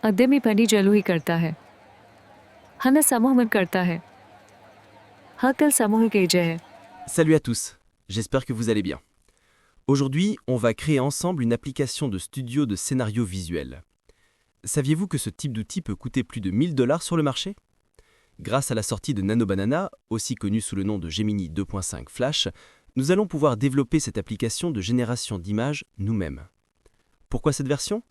अद्य मी पनी जलूही करता है हना समूह में करता है हकल समूह के जय है Salut à tous, j'espère que vous allez bien. Aujourd'hui, on va créer ensemble une application de studio de scénario visuel. Saviez-vous que ce type d'outil peut coûter plus de 1000 $ sur le marché? Grâce à la sortie de Nano Banana, aussi connue sous le nom de Gemini 2.5 Flash, nous allons pouvoir développer cette application de génération d'images nous-mêmes. Pourquoi cette version?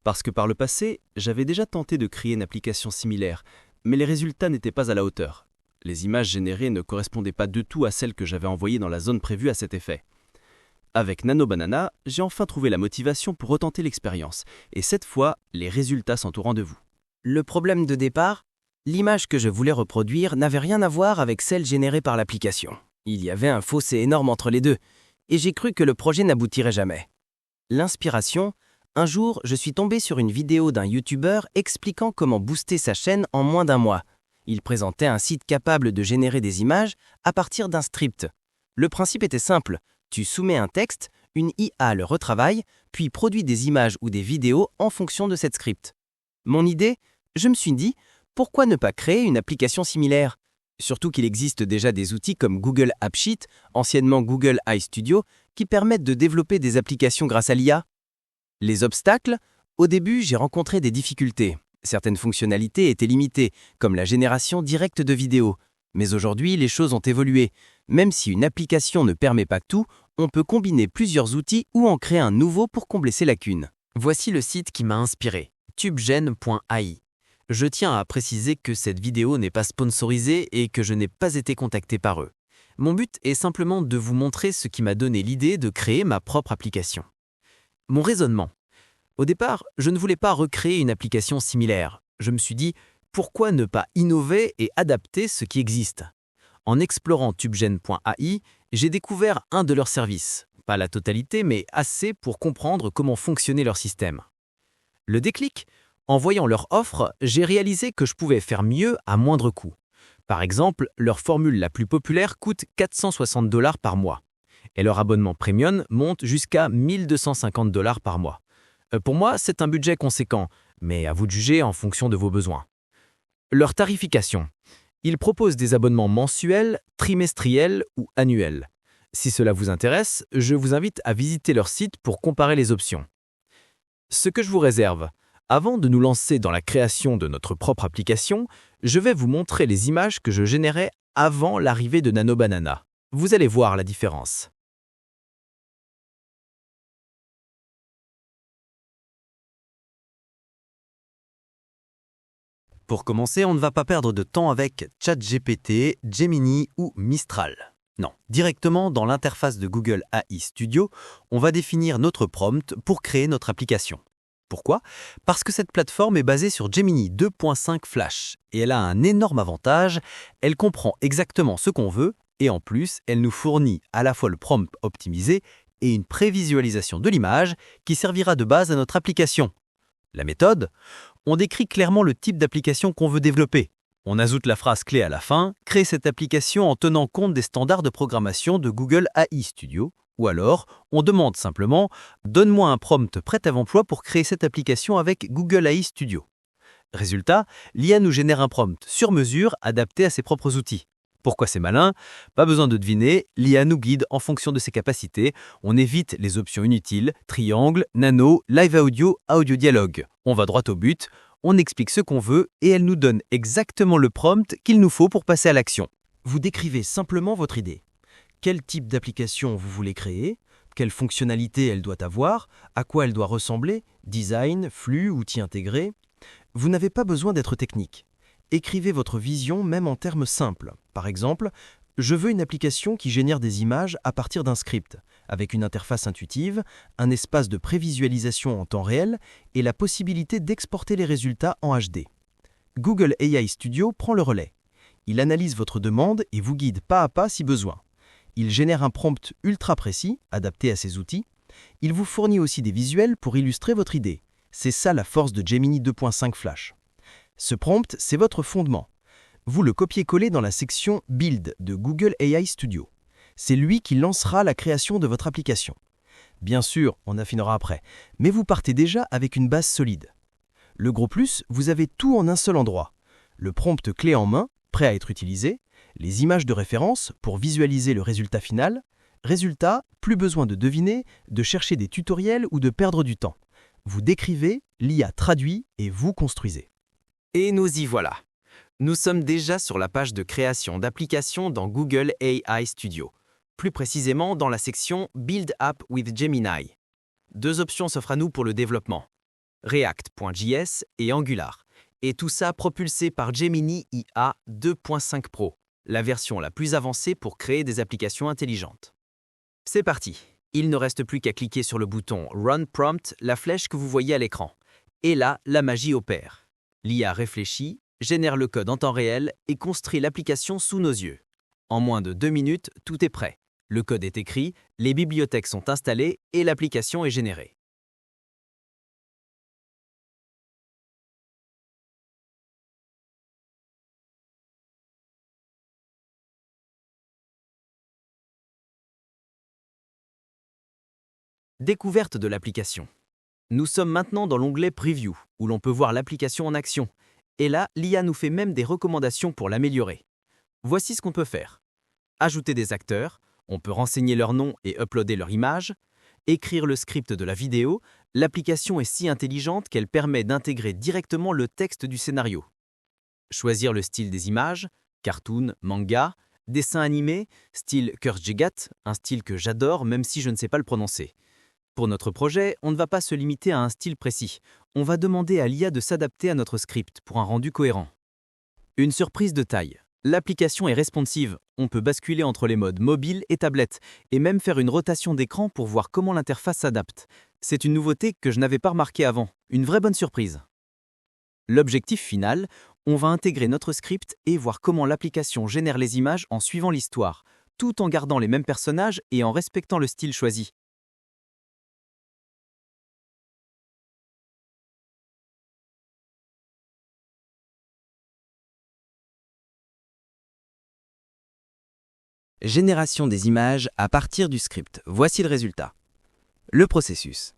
Parce que par le passé, j'avais déjà tenté de créer une application similaire, mais les résultats n'étaient pas à la hauteur. Les images générées ne correspondaient pas du tout à celles que j'avais envoyées dans la zone prévue à cet effet. Avec Nano Banana, j'ai enfin trouvé la motivation pour retenter l'expérience, et cette fois, les résultats sont au rendez-vous. Le problème de départ, l'image que je voulais reproduire n'avait rien à voir avec celle générée par l'application. Il y avait un fossé énorme entre les deux, et j'ai cru que le projet n'aboutirait jamais. L'inspiration, un jour, je suis tombé sur une vidéo d'un YouTuber expliquant comment booster sa chaîne en moins d'un mois. Il présentait un site capable de générer des images à partir d'un script. Le principe était simple, tu soumets un texte, une IA le retravaille, puis produit des images ou des vidéos en fonction de cette script. Mon idée, je me suis dit, pourquoi ne pas créer une application similaire? Surtout qu'il existe déjà des outils comme Google AppSheet, anciennement Google iStudio, qui permettent de développer des applications grâce à l'IA. Les obstacles? Au début, j'ai rencontré des difficultés. Certaines fonctionnalités étaient limitées, comme la génération directe de vidéos. Mais aujourd'hui, les choses ont évolué. Même si une application ne permet pas tout, on peut combiner plusieurs outils ou en créer un nouveau pour combler ces lacunes. Voici le site qui m'a inspiré, tubegen.ai. Je tiens à préciser que cette vidéo n'est pas sponsorisée et que je n'ai pas été contacté par eux. Mon but est simplement de vous montrer ce qui m'a donné l'idée de créer ma propre application. Mon raisonnement. Au départ, je ne voulais pas recréer une application similaire. Je me suis dit, pourquoi ne pas innover et adapter ce qui existe? En explorant tubegen.ai, j'ai découvert un de leurs services. Pas la totalité, mais assez pour comprendre comment fonctionnait leur système. Le déclic? En voyant leur offre, j'ai réalisé que je pouvais faire mieux à moindre coût. Par exemple, leur formule la plus populaire coûte 460 $ par mois. Et leur abonnement premium monte jusqu'à 1250 $ par mois. Pour moi, c'est un budget conséquent, mais à vous de juger en fonction de vos besoins. Leur tarification. Ils proposent des abonnements mensuels, trimestriels ou annuels. Si cela vous intéresse, je vous invite à visiter leur site pour comparer les options. Ce que je vous réserve, avant de nous lancer dans la création de notre propre application, je vais vous montrer les images que je générais avant l'arrivée de Nano Banana. Vous allez voir la différence. Pour commencer, on ne va pas perdre de temps avec ChatGPT, Gemini ou Mistral. Non, directement dans l'interface de Google AI Studio, on va définir notre prompt pour créer notre application. Pourquoi? Parce que cette plateforme est basée sur Gemini 2.5 Flash et elle a un énorme avantage, elle comprend exactement ce qu'on veut et en plus, elle nous fournit à la fois le prompt optimisé et une prévisualisation de l'image qui servira de base à notre application. La méthode? On décrit clairement le type d'application qu'on veut développer. On ajoute la phrase clé à la fin, créer cette application en tenant compte des standards de programmation de Google AI Studio, ou alors on demande simplement « Donne-moi un prompt prêt à l'emploi pour créer cette application avec Google AI Studio ». Résultat, l'IA nous génère un prompt sur mesure adapté à ses propres outils. Pourquoi c'est malin? Pas besoin de deviner, l'IA nous guide en fonction de ses capacités. On évite les options inutiles, triangle, nano, live audio, audio dialogue. On va droit au but, on explique ce qu'on veut et elle nous donne exactement le prompt qu'il nous faut pour passer à l'action. Vous décrivez simplement votre idée. Quel type d'application vous voulez créer? Quelles fonctionnalités elle doit avoir? À quoi elle doit ressembler? Design, flux, outils intégrés? Vous n'avez pas besoin d'être technique. Écrivez votre vision même en termes simples. Par exemple, je veux une application qui génère des images à partir d'un script, avec une interface intuitive, un espace de prévisualisation en temps réel et la possibilité d'exporter les résultats en HD. Google AI Studio prend le relais. Il analyse votre demande et vous guide pas à pas si besoin. Il génère un prompt ultra précis, adapté à ses outils. Il vous fournit aussi des visuels pour illustrer votre idée. C'est ça la force de Gemini 2.5 Flash. Ce prompt, c'est votre fondement. Vous le copiez-collez dans la section « Build » de Google AI Studio. C'est lui qui lancera la création de votre application. Bien sûr, on affinera après, mais vous partez déjà avec une base solide. Le gros plus, vous avez tout en un seul endroit. Le prompt clé en main, prêt à être utilisé, les images de référence pour visualiser le résultat final. Résultat, plus besoin de deviner, de chercher des tutoriels ou de perdre du temps. Vous décrivez, l'IA traduit et vous construisez. Et nous y voilà. Nous sommes déjà sur la page de création d'applications dans Google AI Studio, plus précisément dans la section Build App with Gemini. Deux options s'offrent à nous pour le développement, React.js et Angular, et tout ça propulsé par Gemini IA 2.5 Pro, la version la plus avancée pour créer des applications intelligentes. C'est parti. Il ne reste plus qu'à cliquer sur le bouton Run Prompt, la flèche que vous voyez à l'écran. Et là, la magie opère. L'IA réfléchit, génère le code en temps réel et construit l'application sous nos yeux. En moins de 2 minutes, tout est prêt. Le code est écrit, les bibliothèques sont installées et l'application est générée. Découverte de l'application. Nous sommes maintenant dans l'onglet Preview, où l'on peut voir l'application en action. Et là, l'IA nous fait même des recommandations pour l'améliorer. Voici ce qu'on peut faire. Ajouter des acteurs, on peut renseigner leur nom et uploader leur image. Écrire le script de la vidéo, l'application est si intelligente qu'elle permet d'intégrer directement le texte du scénario. Choisir le style des images, cartoon, manga, dessin animé, style Kurzgesagt, un style que j'adore même si je ne sais pas le prononcer. Pour notre projet, on ne va pas se limiter à un style précis. On va demander à l'IA de s'adapter à notre script pour un rendu cohérent. Une surprise de taille. L'application est responsive. On peut basculer entre les modes mobile et tablette et même faire une rotation d'écran pour voir comment l'interface s'adapte. C'est une nouveauté que je n'avais pas remarquée avant. Une vraie bonne surprise. L'objectif final, on va intégrer notre script et voir comment l'application génère les images en suivant l'histoire, tout en gardant les mêmes personnages et en respectant le style choisi. Génération des images à partir du script. Voici le résultat. Le processus.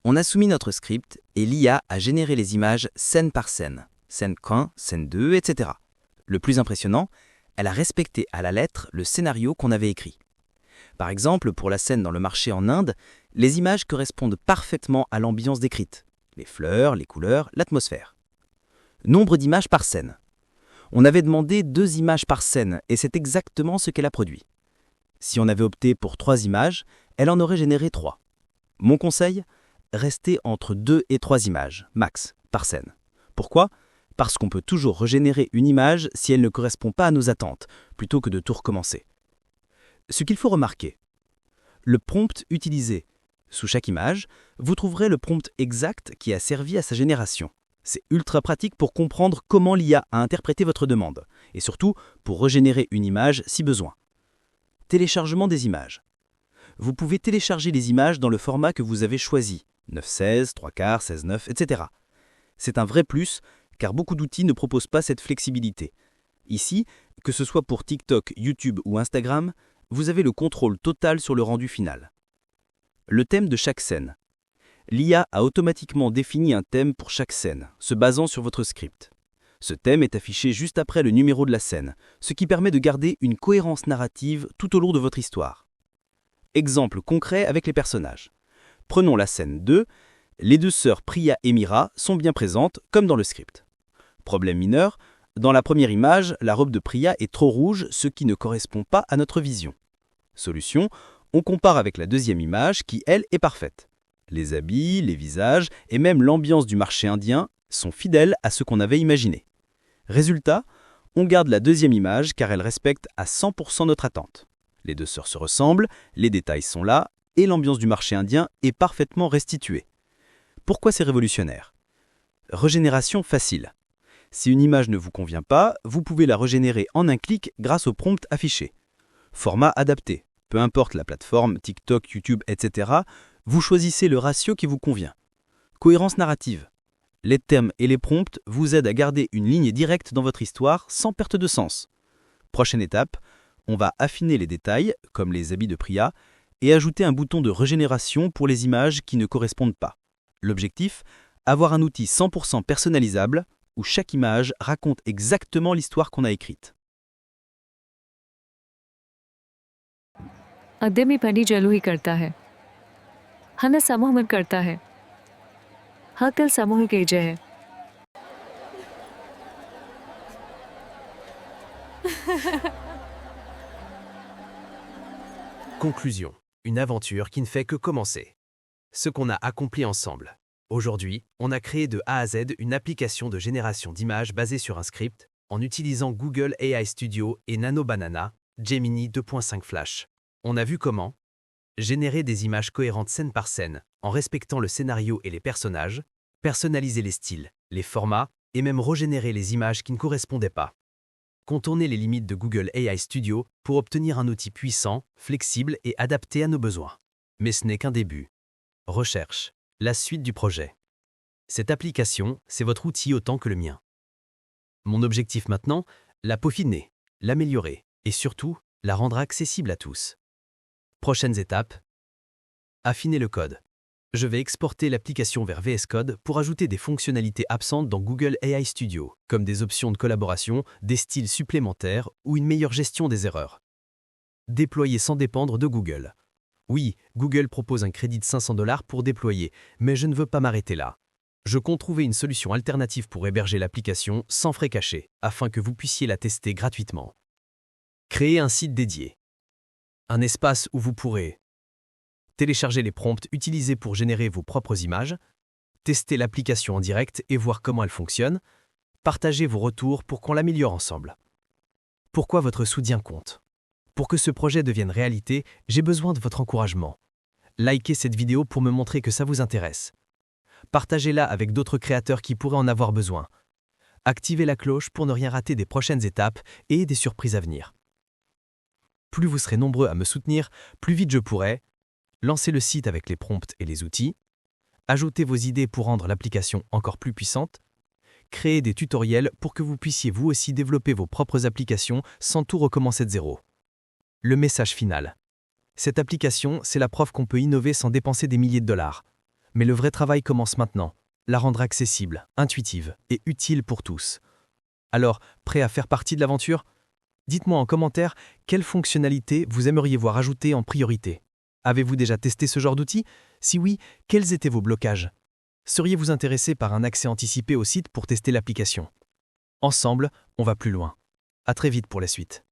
On a soumis notre script et l'IA a généré les images scène par scène. Scène 1, scène 2, etc. Le plus impressionnant, elle a respecté à la lettre le scénario qu'on avait écrit. Par exemple, pour la scène dans le marché en Inde, les images correspondent parfaitement à l'ambiance décrite. Les fleurs, les couleurs, l'atmosphère. Nombre d'images par scène. On avait demandé 2 images par scène et c'est exactement ce qu'elle a produit. Si on avait opté pour 3 images, elle en aurait généré 3. Mon conseil, restez entre 2 et 3 images, max, par scène. Pourquoi ? Parce qu'on peut toujours régénérer une image si elle ne correspond pas à nos attentes, plutôt que de tout recommencer. Ce qu'il faut remarquer, le prompt utilisé. Sous chaque image, vous trouverez le prompt exact qui a servi à sa génération. C'est ultra pratique pour comprendre comment l'IA a interprété votre demande, et surtout pour régénérer une image si besoin. Téléchargement des images. Vous pouvez télécharger les images dans le format que vous avez choisi, 9:16, 3/4, 16:9, etc. C'est un vrai plus, car beaucoup d'outils ne proposent pas cette flexibilité. Ici, que ce soit pour TikTok, YouTube ou Instagram, vous avez le contrôle total sur le rendu final. Le thème de chaque scène. L'IA a automatiquement défini un thème pour chaque scène, se basant sur votre script. Ce thème est affiché juste après le numéro de la scène, ce qui permet de garder une cohérence narrative tout au long de votre histoire. Exemple concret avec les personnages. Prenons la scène 2. Les 2 sœurs Priya et Mira sont bien présentes, comme dans le script. Problème mineur, dans la première image, la robe de Priya est trop rouge, ce qui ne correspond pas à notre vision. Solution, on compare avec la deuxième image qui, elle, est parfaite. Les habits, les visages et même l'ambiance du marché indien sont fidèles à ce qu'on avait imaginé. Résultat, on garde la deuxième image car elle respecte à 100% notre attente. Les 2 sœurs se ressemblent, les détails sont là et l'ambiance du marché indien est parfaitement restituée. Pourquoi c'est révolutionnaire ? Régénération facile. Si une image ne vous convient pas, vous pouvez la régénérer en un clic grâce au prompt affiché. Format adapté. Peu importe la plateforme, TikTok, YouTube, etc., vous choisissez le ratio qui vous convient. Cohérence narrative. Les termes et les prompts vous aident à garder une ligne directe dans votre histoire sans perte de sens. Prochaine étape, on va affiner les détails, comme les habits de Priya, et ajouter un bouton de régénération pour les images qui ne correspondent pas. L'objectif, Avoir un outil 100% personnalisable où chaque image raconte exactement l'histoire qu'on a écrite. अद्यमी पनी चालू ही करता है हना समूह करता है हकल समूह के जय Conclusion. Une aventure qui ne fait que commencer. Ce qu'on a accompli ensemble. Aujourd'hui, on a créé de A à Z une application de génération d'images basée sur un script en utilisant Google AI Studio et Nano Banana, Gemini 2.5 Flash. On a vu comment générer des images cohérentes scène par scène en respectant le scénario et les personnages, personnaliser les styles, les formats et même régénérer les images qui ne correspondaient pas. Contourner les limites de Google AI Studio pour obtenir un outil puissant, flexible et adapté à nos besoins. Mais ce n'est qu'un début. Recherche. La suite du projet. Cette application, c'est votre outil autant que le mien. Mon objectif maintenant, la peaufiner, l'améliorer et surtout, la rendre accessible à tous. Prochaines étapes. Affiner le code. Je vais exporter l'application vers VS Code pour ajouter des fonctionnalités absentes dans Google AI Studio, comme des options de collaboration, des styles supplémentaires ou une meilleure gestion des erreurs. Déployer sans dépendre de Google. Oui, Google propose un crédit de 500 $ pour déployer, mais je ne veux pas m'arrêter là. Je compte trouver une solution alternative pour héberger l'application sans frais cachés, afin que vous puissiez la tester gratuitement. Créer un site dédié. Un espace où vous pourrez télécharger les prompts utilisés pour générer vos propres images, tester l'application en direct et voir comment elle fonctionne, partager vos retours pour qu'on l'améliore ensemble. Pourquoi votre soutien compte? Pour que ce projet devienne réalité, j'ai besoin de votre encouragement. Likez cette vidéo pour me montrer que ça vous intéresse. Partagez-la avec d'autres créateurs qui pourraient en avoir besoin. Activez la cloche pour ne rien rater des prochaines étapes et des surprises à venir. Plus vous serez nombreux à me soutenir, plus vite je pourrai lancer le site avec les prompts et les outils, ajouter vos idées pour rendre l'application encore plus puissante, créer des tutoriels pour que vous puissiez vous aussi développer vos propres applications sans tout recommencer de zéro. Le message final. Cette application, c'est la preuve qu'on peut innover sans dépenser des milliers de dollars. Mais le vrai travail commence maintenant, la rendre accessible, intuitive et utile pour tous. Alors, prêt à faire partie de l'aventure? Dites-moi en commentaire quelles fonctionnalités vous aimeriez voir ajoutées en priorité. Avez-vous déjà testé ce genre d'outil? Si oui, quels étaient vos blocages? Seriez-vous intéressé par un accès anticipé au site pour tester l'application? Ensemble, on va plus loin. À très vite pour la suite.